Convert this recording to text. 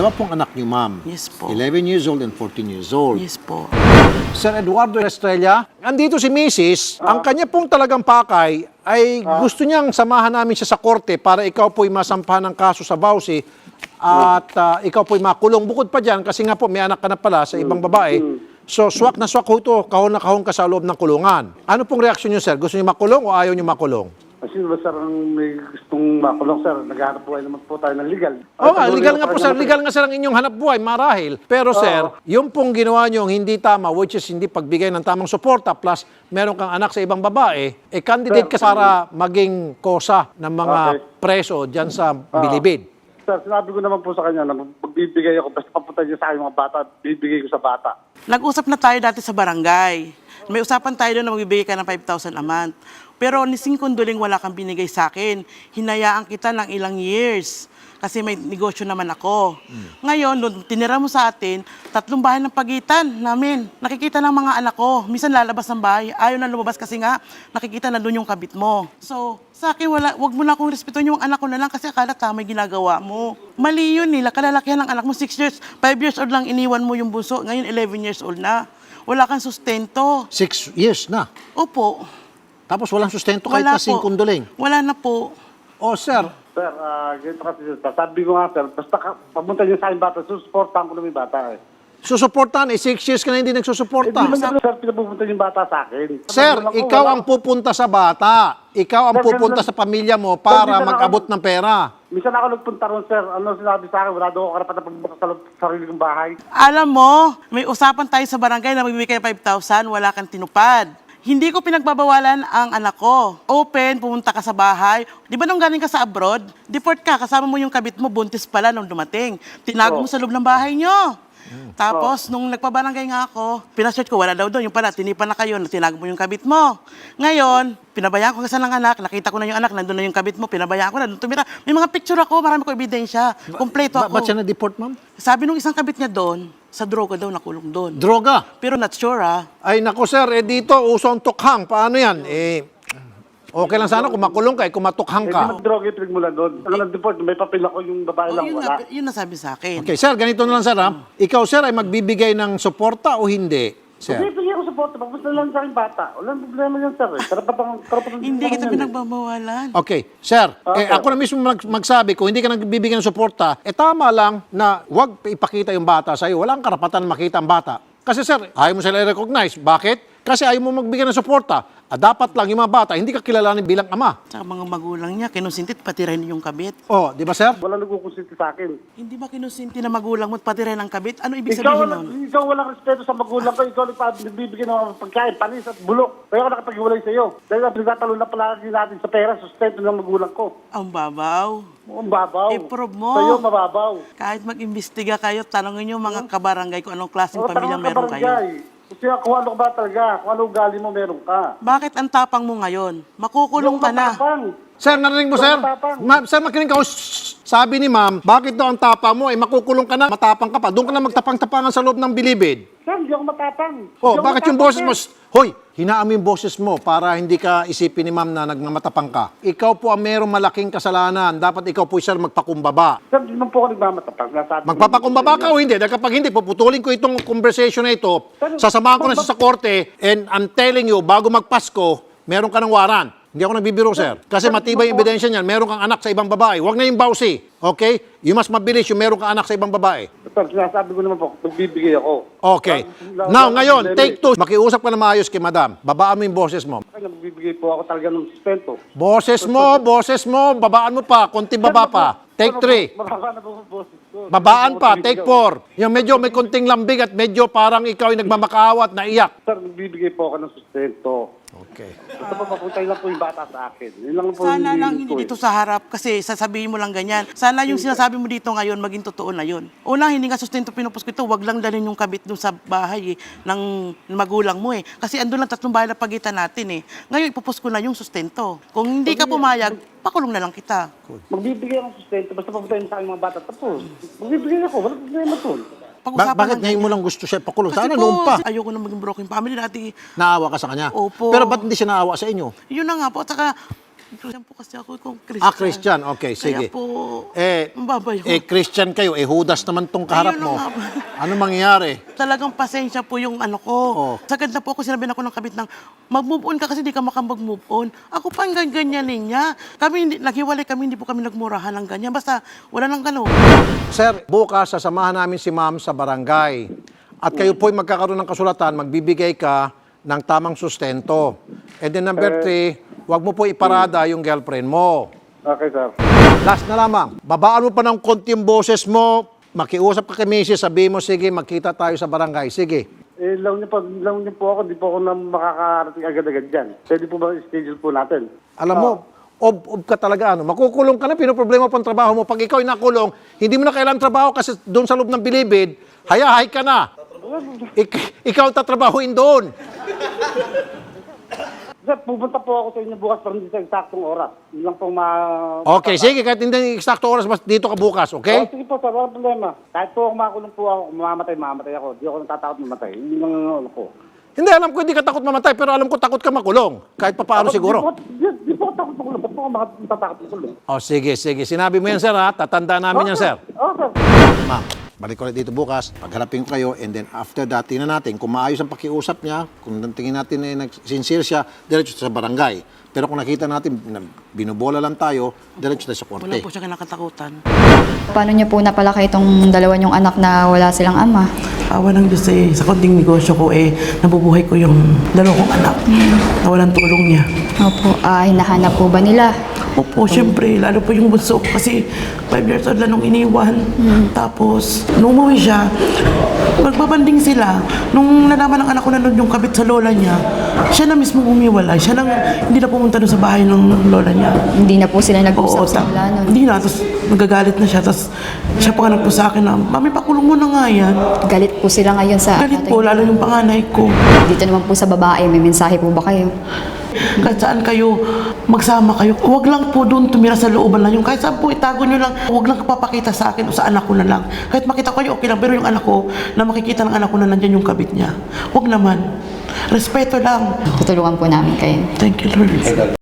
Dalawa pong anak niyo, ma'am. Yes po. 11 years old and 14 years old. Yes po. Sir Eduardo Estrella, andito si Mrs. Ang kanya pong talagang pakay ay gusto niyang samahan namin siya sa korte para ikaw po'y masampahan ng kaso sa Bausi at ikaw po'y makulong. Bukod pa dyan, kasi nga po may anak ka na pala sa ibang babae. So, swak na swak ho ito, kahon na kahon ka sa loob ng kulungan. Ano pong reaksyon niyo, sir? Gusto niyo makulong o ayaw niyo makulong? Kasi ba, sir, ang may gustong makulong, sir, naghahanap buhay naman po tayo ng legal. Oo nga, legal nga po, sir. Legal nga, sir, ang inyong hanap buhay, marahil. Pero, sir, yung pong ginawa niyo hindi tama, which is hindi pagbigay ng tamang suporta, plus meron kang anak sa ibang babae, candidate ka para maging kosa ng mga preso dyan sa Bilibid. Sir, sinabi ko naman po sa kanya na magbibigay ako, basta papunta niya sa akin mga bata, bibigay ko sa bata. Nag-usap na tayo dati sa barangay. May usapan tayo doon na magbibigay ka ng 5,000 a month. Pero ni Singkunduling wala kang binigay sa akin. Hinayaan kita ng ilang years. Kasi may negosyo naman ako. Ngayon, nung tinira mo sa atin, 3 bahay ng pagitan namin. Nakikita ng mga anak ko. Minsan lalabas ng bahay. Ayaw na lumabas kasi nga nakikita na doon yung kabit mo. So, sa akin, wag mo na akong respetuhin yung anak ko na lang kasi akala tama yung ginagawa mo. Mali yun nila. Kalalakihan ng anak mo, 6 years, 5 years old lang iniwan mo yung bunso. Ngayon, 11 years old na. Wala kang sustento. 6 years na. Opo. Tapos walang sustento kahit Wala na Singkunduling. Wala na po. Oh, sir. Sir, ganito kasi, sir, sabi ko nga, sir, basta papunta niya sa akin bata, susuportahan ko na yung bata eh. Susuportahan, 6 years ka na hindi nagsusuporta. Hindi man, sir, pinapupunta yung bata sa akin. Sir, ikaw ang pupunta sa bata. Ikaw ang pupunta sa pamilya mo para mag-abot ng pera. Minsan ako nagpunta ron, sir. Ano sinabi sa akin? Wala daw ako karapatan pumunta sa sarili kong bahay. Alam mo, may usapan tayo sa barangay na magbibigay ng 5,000, wala kang tinupad. Hindi ko pinagbabawalan ang anak ko. Open, pumunta ka sa bahay. Di ba nung galing ka sa abroad, deport ka, kasama mo yung kabit mo, buntis pala nung dumating. Tinago mo sa loob ng bahay nyo. Tapos, nung nagpabarangay nga ako, pinasearch ko, wala daw doon. Yung pala, tinipan na kayo, tinago mo yung kabit mo. Ngayon, pinabayaan ko kasi ng anak, nakita ko na yung anak, nandun na yung kabit mo, pinabayaan ko na, doon tumira. May mga picture ako, marami ko ebidensya. Kompleto ako. Ba't siya na-deport, ma'am? Sabi nung isang kabit niya doon, sa droga daw nakulong doon. Droga. Pero not sure Ay, nako, sir, dito, uso ang tukhang. Paano yan? Okay lang sana kung makulong ka, kung matukhang Hindi ka. mag-droga yung mula doon. Ang nag-deport, may papel ako, yung babae lang wala. Yun nasabi sa akin. Okay, sir, ganito na lang, sir, ha? Ikaw, sir, ay magbibigay ng suporta o hindi, sir? Bibigyan ko support, papunta lang sa akin bata. Walang problema yan, sir. Karapatan Hindi kita pinagbabawalan. Okay, sir, ako na mismo magsabi, kung hindi ka nagbibigay ng suporta, tama lang na huwag ipakita yung bata sa'yo. Walang karapatan makita ang bata. Kasi, sir, ayaw mo sila i-recognize. Bakit? Kasi ayaw mo magbigay ng suporta. Dapat lang yung mga bata, hindi ka kilalanin bilang ama. Sa mga magulang niya, kinusintit pati rin yung kabit. Oh, di ba, sir? Wala nagkukonsinti sa akin. Hindi ba kinusinti na magulang mo pati rin ang kabit? Ano ibig sabihin nun? Ikaw walang respeto sa magulang ko. Ikaw nagbibigyan ng pagkain, panis at bulok. Kaya ako nakapag-iwalay sa iyo. Dahil nagtatalo na palagi natin sa pera, sustento ng magulang ko. Ang babaw. Ang babaw. I-prove mo. Sa'yo, mababaw. Kahit mag-imbestiga kayo, tanongin niyo mga kabarangay kung anong klaseng pamilya meron kayo. Kasi kung ano ba talaga, kung ano ugali mo meron ka. Bakit ang tapang mo ngayon? Makukulong ka na. Matapang. Sir, narinig mo, sir? Sir, makinig ka. Sabi ni ma'am, bakit daw ang tapa mo? Makukulong ka na, matapang ka pa. Doon ka na magtapang-tapangan sa loob ng bilibid. Sir, hindi ako matapang. Oh, Hindi ako bakit yung matapang, boses mo? sir. Hoy, hinaan mo yung boses mo para hindi ka isipin ni ma'am na nagmamatapang ka. Ikaw po ang mayroong malaking kasalanan. Dapat ikaw po, sir, magpakumbaba. Sir, hindi naman po ako nagmamatapang. Magpapakumbaba ka o hindi? Dahil kapag hindi, puputulin ko itong conversation na ito, sasamahan ko na siya sa korte, and I'm telling you, bago magpasko, meron ka ng waran. Hindi ako nagbibiro, sir. Kasi matibay yung ebidensya niyan, meron kang anak sa ibang babae. Huwag na yung Bausi. Okay? You must mabilis yung meron kang anak sa ibang babae. Sir, sinasabi ko naman po, magbibigay ako. Okay. Now, ngayon, take 2. Makiusap ka na maayos kay madam. Babaan mo yung boses mo. Kaya magbibigay po ako talaga ng sustento. Boses mo, babaan mo pa, konti baba pa. Take 3. Mababa na po ang boses ko. Babaan pa, take 4. Yung medyo may konting lambing at medyo parang ikaw ay nagmamakaawa at naiyak. Sir, magbibigay po ako ng sustento. Okay. Basta po papuntay lang po yung bata sa akin. Yun lang po Sana yung lang hinihiling hindi ko, dito sa harap kasi sasabihin mo lang ganyan. Sana yung sinasabi mo dito ngayon maging totoo na yun. Una, hindi nga sustento pinupos ko ito. Wag lang dalhin yung kabit doon sa bahay ng magulang mo eh. Kasi andun lang 3 bahay na pagitan natin eh. Ngayon ipupos ko na yung sustento. Kung hindi ka pumayag, pakulong na lang kita. Magbibigay ako ng sustento. Basta papuntay sa akin mga bata. Tapos, magbibigay ako. Walang problema to. Pag-usapan Bakit lang ngayon mo ganyan. lang gusto siya pakulong? Kasi Sana po, noon pa. ayoko na maging broken family dati. Naawa ka sa kanya. Opo. Pero ba't hindi siya naawa sa inyo? Yun na nga po. At saka, Christian po kasi ako kung Christian. Christian. Okay, sige. Kaya po, mababay ko. Christian kayo. Judas naman tong kaharap Ayun mo. na nga ba. Ano mangyayari? Talagang pasensya po yung ano ko. Oh. Sagad na po ako sinabi na ako ng kabit ng mag-move on ka kasi di ka makapag-move on. Ako pa ang ganyanin niya. Kami, naghiwalay kami, hindi po kami nagmurahan ng ganyan. Basta wala nang gano'n. Sir, bukas sasamahan namin si ma'am sa barangay. At kayo po'y magkakaroon ng kasulatan, magbibigay ka ng tamang sustento. And then number 3, wag mo po iparada yung girlfriend mo. Okay, sir. Last na lamang, babaan mo pa ng konti yung boses mo, makiusap ka kay Mrs., sabihin mo, sige, magkita tayo sa barangay. Sige. Lang niyo po ako, di po ako na makakarating agad-agad dyan. Pwede po ba schedule po natin? Alam mo, ob ka talaga. Makukulong ka na, pinoproblema pa ang trabaho mo. Pag ikaw ay nakulong, hindi mo na kailangan trabaho kasi doon sa loob ng bilibid, hayahay ka na. Ikaw tatrabahuin doon. Sir, pupunta po ako sa inyo bukas pero hindi sa eksaktong oras. Yun lang pong Okay, sige, kahit hindi eksakto oras, mas dito ka bukas, okay? Sige po, sir, walang problema. Kahit po ako makulong po ako, mamamatay ako. Di ako natatakot mamatay. Yun lang ano ko. Hindi, alam ko hindi ka takot mamatay, pero alam ko takot ka makulong. Kahit pa paano siguro. Di po ako takot makulong. Ba't po ako matatakot makulong? Sige. Sinabi mo yan, sir, ha? Tatandaan namin yan, sir. Okay. Ma'am, balik ko ulit dito bukas, pagharapin ko kayo, and then after that, tingnan natin kung maayos ang pakiusap niya, kung tingin natin na sincere siya, diretso sa barangay. Pero kung nakita natin na binubola lang tayo, diretso tayo sa korte. Wala po siya kinakatakutan. Paano niyo po napalaki itong dalawa niyong anak na wala silang ama? Awa ng Diyos sa konting negosyo ko nabubuhay ko yung dalawa kong anak na walang tulong niya. Opo, hinahanap po ba nila? Opo, syempre, lalo po yung bunso ko kasi 5 years old lang nung iniwan. Tapos, nung umuwi siya, magbabanding sila. Nung nalaman ng anak ko na nun yung kabit sa lola niya, siya na mismo umiwalay. Siya nang hindi na pumunta doon sa bahay ng lola niya. Hindi na po sila nag-usap sa mula nun. Hindi na. Tapos nagagalit na siya. Tapos siya pa nga nagpo sa akin na, Mami, pakulong mo na nga yan. Galit po sila ngayon sa Galit po, lalo yung panganay ko. Dito naman po sa babae, may mensahe po ba kayo? Kahit saan kayo, magsama kayo. Huwag lang po doon tumira sa looban lang. Yung kahit saan po itago nyo lang, huwag lang kapapakita sa akin o sa anak ko na lang. Kahit makita ko kayo, okay lang. Pero yung anak ko, na makikita ng anak ko na nandyan yung kabit niya. Huwag naman. Respeto lang. Tutulungan po namin kayo. Thank you, Lord.